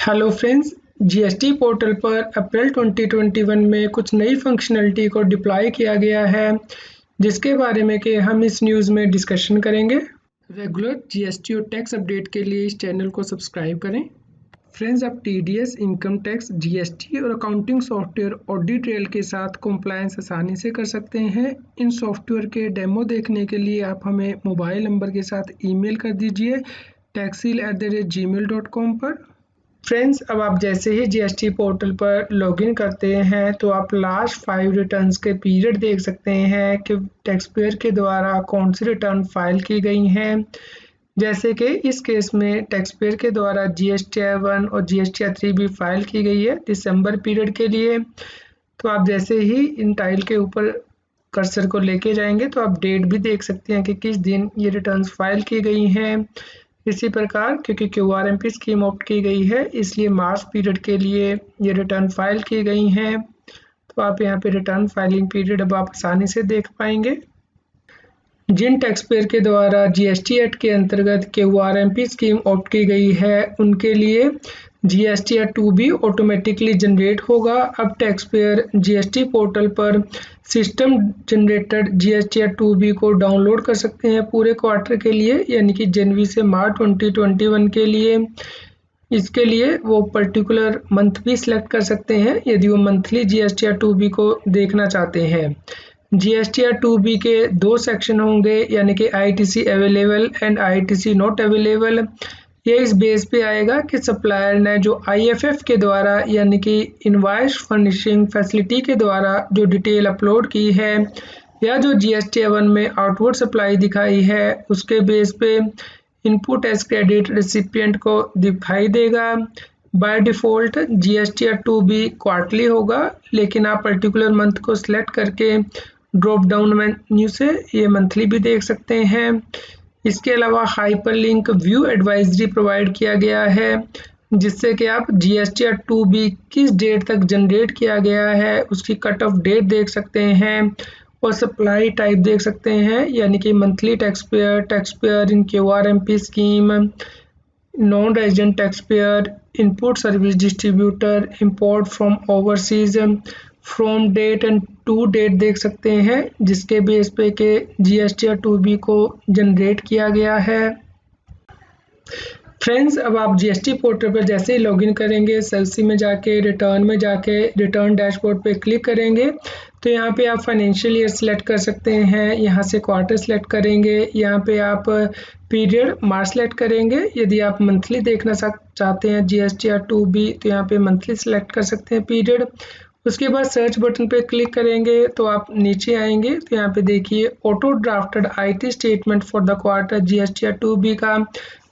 Hello friends, GST portal पर अप्रैल 2021 में कुछ नई फंक्शनलिटी को डिप्लॉय किया गया है, जिसके बारे में कि हम इस न्यूज़ में डिस्कशन करेंगे। रेगुलर जीएसटी और टैक्स अपडेट के लिए इस चैनल को सब्सक्राइब करें। फ्रेंड्स, आप टीडीएस, इनकम टैक्स, जीएसटी और अकाउंटिंग सॉफ्टवेयर ऑडिट ट्रेल के साथ कंप्लायंस आसानी से कर सकते हैं। इन सॉफ्टवेयर के डेमो देखने के लिए आप हमें मोबाइल नंबर के साथ ईमेल कर दीजिए taxil@gmail.com पर। फ्रेंड्स, अब आप जैसे ही जीएसटी पोर्टल पर लॉगिन करते हैं तो आप लास्ट 5 रिटर्न्स के पीरियड देख सकते हैं कि टैक्स पेयर के द्वारा कौन सी रिटर्न फाइल की गई हैं। जैसे कि इस केस में टैक्स पेयर के द्वारा जीएसटीआई 1 और जीएसटीआई 3 भी फाइल की गई है दिसंबर पीरियड के लिए। तो आप जैसे ही इन टाइल के ऊपर कर्सर को लेके जाएंगे तो आप डेट भी देख सकते हैं कि किस दिन ये रिटर्न्स फाइल की गई हैं। इसी प्रकार क्योंकि क्यूआरएमपी स्कीम ऑप्ट की गई है, इसलिए मार्च पीरियड के लिए ये रिटर्न फाइल की गई हैं। तो आप यहाँ पे रिटर्न फाइलिंग पीरियड अब आप आसानी से देख पाएंगे। जिन टैक्स पेयर के द्वारा जीएसटी एक्ट के अंतर्गत क्यूआरएमपी स्कीम ऑप्ट की गई है, उनके लिए जीएसटीआई 2 भी ऑटोमेटिकली जनरेट होगा। अब टैक्स पेयर जीएसटी पोर्टल पर सिस्टम जनरेटेड जीएसटीआई 2 को डाउनलोड कर सकते हैं पूरे क्वार्टर के लिए, यानी कि जनवरी से मार्च 2021 के लिए। इसके लिए वो पर्टिकुलर मंथ भी सिलेक्ट कर सकते हैं यदि वो मंथली जीएसटीआई 2 को देखना चाहते हैं। जीएसटीआई 2 के 2 सेक्शन होंगे, यानी कि ITC available and ITC not available. ये इस बेस पे आएगा कि सप्लायर ने जो आईएफएफ के द्वारा यानी कि इनवॉइस फर्निशिंग फैसिलिटी के द्वारा जो डिटेल अपलोड की है या जो जीएसटीआई 1 में आउटवर्ड सप्लाई दिखाई है, उसके बेस पे इनपुट एज क्रेडिट रेसिपिएंट को दिखाई देगा। बाय डिफ़ॉल्ट जीएसटीआई 2 भी क्वार्टरली होगा, लेकिन आप पर्टिकुलर मंथ को सिलेक्ट करके ड्रॉप डाउन मेन्यू से ये मंथली भी देख सकते हैं। इसके अलावा हाइपरलिंक व्यू एडवाइजरी प्रोवाइड किया गया है, जिससे कि आप जीएसटीआई 2 किस डेट तक जनरेट किया गया है उसकी कट ऑफ डेट देख सकते हैं और सप्लाई टाइप देख सकते हैं, यानी कि monthly tax payer in QRMP scheme, non resident tax payer, input service distributor, import from overseas, from date and to date देख सकते हैं, जिसके बेस पे के जीएसटीआई 2 को जनरेट किया गया है। फ्रेंड्स, अब आप जीएसटी पोर्टल पर जैसे ही लॉगिन करेंगे, सेल्सी में जाके रिटर्न में जाके रिटर्न डैशबोर्ड पे क्लिक करेंगे तो यहाँ पे आप फाइनेंशियल ईयर सेलेक्ट कर सकते हैं। यहाँ से क्वार्टर सेलेक्ट करेंगे, यहाँ पे आप पीरियड मार्च सेलेक्ट करेंगे। यदि आप मंथली देखना चाहते हैं जीएसटीआई 2 तो यहाँ पे मंथली सेलेक्ट कर सकते हैं पीरियड। उसके बाद सर्च बटन पे क्लिक करेंगे तो आप नीचे आएंगे तो यहाँ पे देखिए auto drafted IT statement for the quarter GSTI 2 का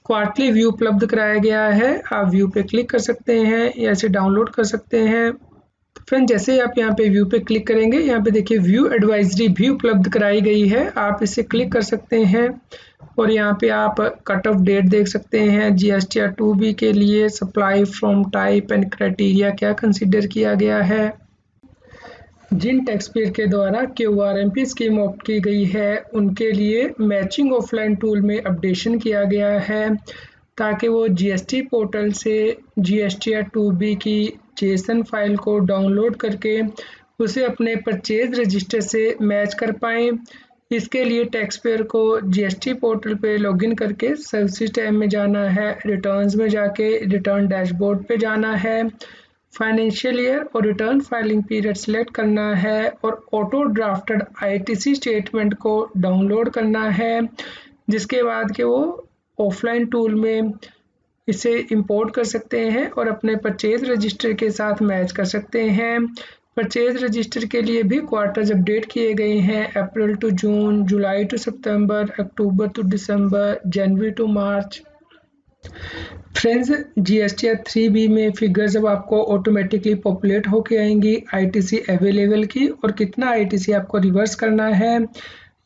क्वार्टरली व्यू उपलब्ध कराया गया है। आप व्यू पे क्लिक कर सकते हैं या इसे डाउनलोड कर सकते हैं। तो फ्रेंड, जैसे ही आप यहाँ पे व्यू पे क्लिक करेंगे, यहाँ पे देखिए व्यू एडवाइजरी भी उपलब्ध कराई गई है, आप इसे क्लिक कर सकते हैं और यहाँ पे आप कट ऑफ डेट देख सकते हैं जीएसटीआई 2 के लिए। Supply from type and criteria क्या कंसिडर किया गया है। जिन टैक्स पेयर के द्वारा क्यूआरएमपी स्कीम ऑप्ट की गई है, उनके लिए मैचिंग ऑफलाइन टूल में अपडेशन किया गया है ताकि वो जीएसटी पोर्टल से जीएसटीआई 2 की जेसन फाइल को डाउनलोड करके उसे अपने परचेज रजिस्टर से मैच कर पाएँ। इसके लिए टैक्स पेयर को जीएसटी पोर्टल पे लॉगिन करके सर्विस टैब में जाना है, रिटर्न्स में जाके रिटर्न डैशबोर्ड पे जाना है, फाइनेंशियल ईयर और रिटर्न फाइलिंग पीरियड सेलेक्ट करना है और ऑटो ड्राफ्टेड आईटीसी स्टेटमेंट को डाउनलोड करना है, जिसके बाद के वो ऑफलाइन टूल में इसे इंपोर्ट कर सकते हैं और अपने परचेज रजिस्टर के साथ मैच कर सकते हैं। परचेज रजिस्टर के लिए भी क्वार्टर्स अपडेट किए गए हैं, April to June, July to September, October to December, January to March. Friends, GSTR 3 में फिगर्स अब आपको ऑटोमेटिकली पॉपुलेट होके आएंगी आईटीसी अवेलेबल की, और कितना आईटीसी आपको रिवर्स करना है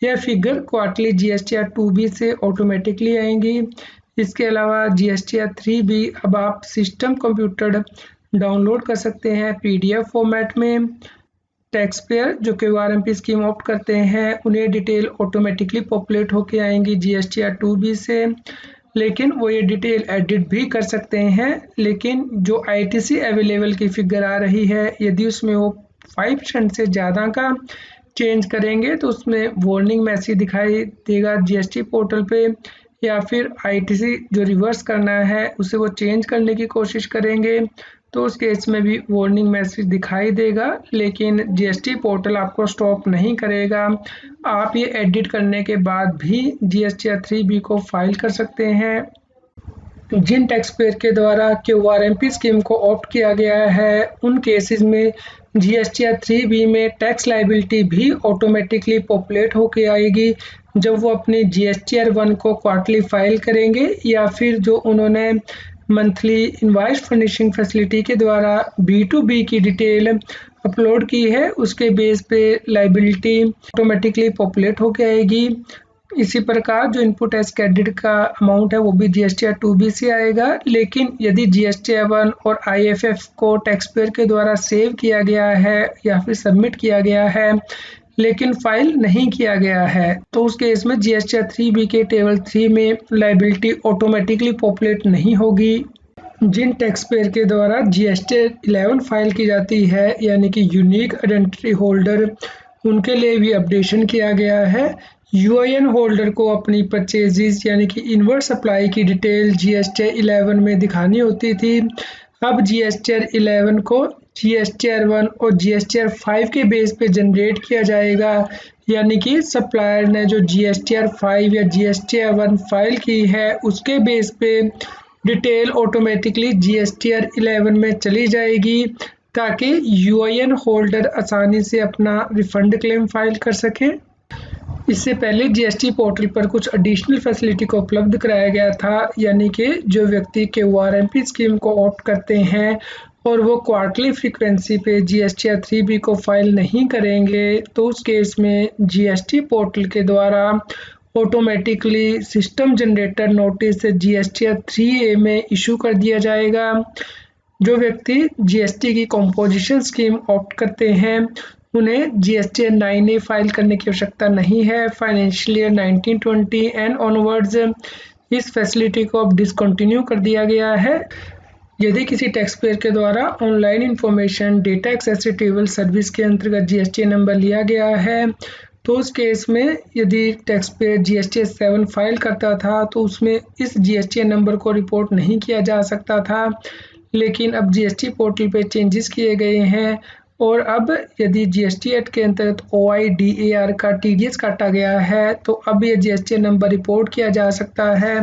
यह फिगर क्वार्टरली जीएसटीआई 2 से ऑटोमेटिकली आएंगी। इसके अलावा जीएसटीआई 3 अब आप सिस्टम कंप्यूटर डाउनलोड कर सकते हैं पीडीएफ फॉर्मेट में। टैक्स पेयर जो क्यूआरएमपी स्कीम ऑप्ट करते हैं, उन्हें डिटेल ऑटोमेटिकली पॉपुलेट होके आएंगी जीएसटीआई 2 से। लेकिन वो ये डिटेल एडिट भी कर सकते हैं। लेकिन जो आईटीसी अवेलेबल की फिगर आ रही है, यदि उसमें वो 5% से ज़्यादा का चेंज करेंगे तो उसमें वार्निंग मैसेज दिखाई देगा जीएसटी पोर्टल पे, या फिर आईटीसी जो रिवर्स करना है उसे वो चेंज करने की कोशिश करेंगे तो उस केस में भी वार्निंग मैसेज दिखाई देगा। लेकिन जीएसटी पोर्टल आपको स्टॉप नहीं करेगा, आप ये एडिट करने के बाद भी जीएसटीआर 3B को फाइल कर सकते हैं। जिन टैक्स पेयर के द्वारा क्यूआरएमपी स्कीम को ऑप्ट किया गया है, उन केसेस में जीएसटीआर 3B में टैक्स लाइबिलिटी भी ऑटोमेटिकली पॉपुलेट होके आएगी जब वो अपनी जीएसटीआर 1 को क्वार्टरली फाइल करेंगे, या फिर जो उन्होंने मंथली इनवॉइस फर्निशिंग फैसिलिटी के द्वारा B2B की डिटेल अपलोड की है, उसके बेस पे लाइबिलिटी ऑटोमेटिकली पॉपुलेट होके आएगी। इसी प्रकार जो इनपुट एज क्रेडिट का अमाउंट है वो भी जीएसटीआर 2B से आएगा। लेकिन यदि जीएसटीआर 1 और आईएफएफ को टैक्स पेयर के द्वारा सेव किया गया है या फिर सबमिट किया गया है लेकिन फाइल नहीं किया गया है, तो उस केस में जीएसटीआर 3B के टेबल 3 में लाइबिलिटी ऑटोमेटिकली पॉपुलेट नहीं होगी। जिन टैक्स पेयर के द्वारा जीएसटीआर 11 फाइल की जाती है, यानी कि यूनिक आइडेंटिटी होल्डर, उनके लिए भी अपडेशन किया गया है। यूआईएन होल्डर को अपनी परचेजेस यानी कि इनवर्ट सप्लाई की डिटेल जीएसटीआर 11 में दिखानी होती थी। अब जीएसटीआर 11 को जीएसटीआर 1 और जीएसटीआर 5 के बेस पे जनरेट किया जाएगा, यानी कि सप्लायर ने जो जीएसटीआर 5 या जीएसटीआर 1 फाइल की है उसके बेस पे डिटेल ऑटोमेटिकली जीएसटीआर 11 में चली जाएगी ताकि यूआईएन होल्डर आसानी से अपना रिफंड क्लेम फाइल कर सकें। इससे पहले जीएसटी पोर्टल पर कुछ एडिशनल फैसिलिटी को उपलब्ध कराया गया था, यानी कि जो व्यक्ति क्यूआरएमपी स्कीम को ऑप्ट करते हैं और वो क्वार्टरली फ्रीक्वेंसी पे जीएसटीआर 3B को फाइल नहीं करेंगे तो उस केस में जीएसटी पोर्टल के द्वारा automatically system generator notice GSTR 3A में इशू कर दिया जाएगा। जो व्यक्ति जीएसटी की कंपोजिशन स्कीम ऑप्ट करते हैं उन्हें जीएसटीआर 9A फाइल करने की आवश्यकता नहीं है। फाइनेंशियल ईयर 1920 एंड ऑनवर्ड्स इस फैसिलिटी को अब डिसकंटिन्यू कर दिया गया है। यदि किसी टैक्स पेयर के द्वारा online information data accessible service के अंतर्गत जीएसटीआर नंबर लिया गया है तो उस केस में यदि टैक्स पेयर जीएसटीआर 7 फाइल करता था तो उसमें इस जीएसटीआर नंबर को रिपोर्ट नहीं किया जा सकता था। लेकिन अब जीएसटी पोर्टल पे चेंजेस किए गए हैं और अब यदि जीएसटी एक्ट के अंतर्गत OIDAR का TDS काटा गया है तो अब ये जीएसटी नंबर रिपोर्ट किया जा सकता है,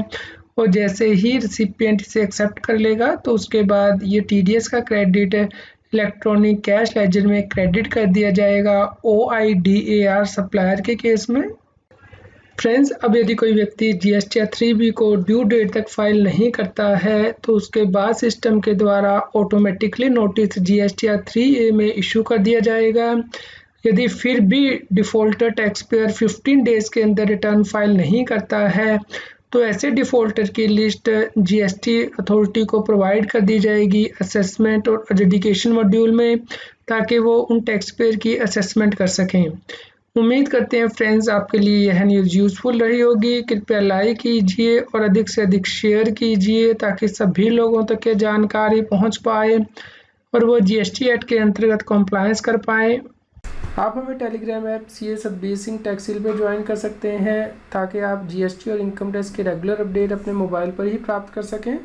और जैसे ही रिसिपिएंट इसे एक्सेप्ट कर लेगा तो उसके बाद ये TDS का क्रेडिट इलेक्ट्रॉनिक कैश लेजर में क्रेडिट कर दिया जाएगा OIDAR सप्लायर के केस में। फ्रेंड्स, अब यदि कोई व्यक्ति जीएसटीआर 3B को ड्यू डेट तक फाइल नहीं करता है तो उसके बाद सिस्टम के द्वारा ऑटोमेटिकली नोटिस जीएसटीआर 3A में इशू कर दिया जाएगा। यदि फिर भी डिफ़ॉल्टर टैक्स पेयर 15 डेज़ के अंदर रिटर्न फाइल नहीं करता है तो ऐसे डिफ़ॉल्टर की लिस्ट जीएसटी अथॉरिटी को प्रोवाइड कर दी जाएगी असेसमेंट और एजुकेशन मॉड्यूल में, ताकि वो उन टैक्स पेयर की असेसमेंट कर सकें। उम्मीद करते हैं फ्रेंड्स आपके लिए यह न्यूज़ यूज़फुल रही होगी। कृपया लाइक कीजिए और अधिक से अधिक शेयर कीजिए ताकि सभी लोगों तक ये जानकारी पहुंच पाए और वो जीएसटी एक्ट के अंतर्गत कंप्लायंस कर पाएँ। आप हमें Telegram app CA Satbir Singh tax hill पर ज्वाइन कर सकते हैं ताकि आप जीएसटी और इनकम टैक्स के रेगुलर अपडेट अपने मोबाइल पर ही प्राप्त कर सकें।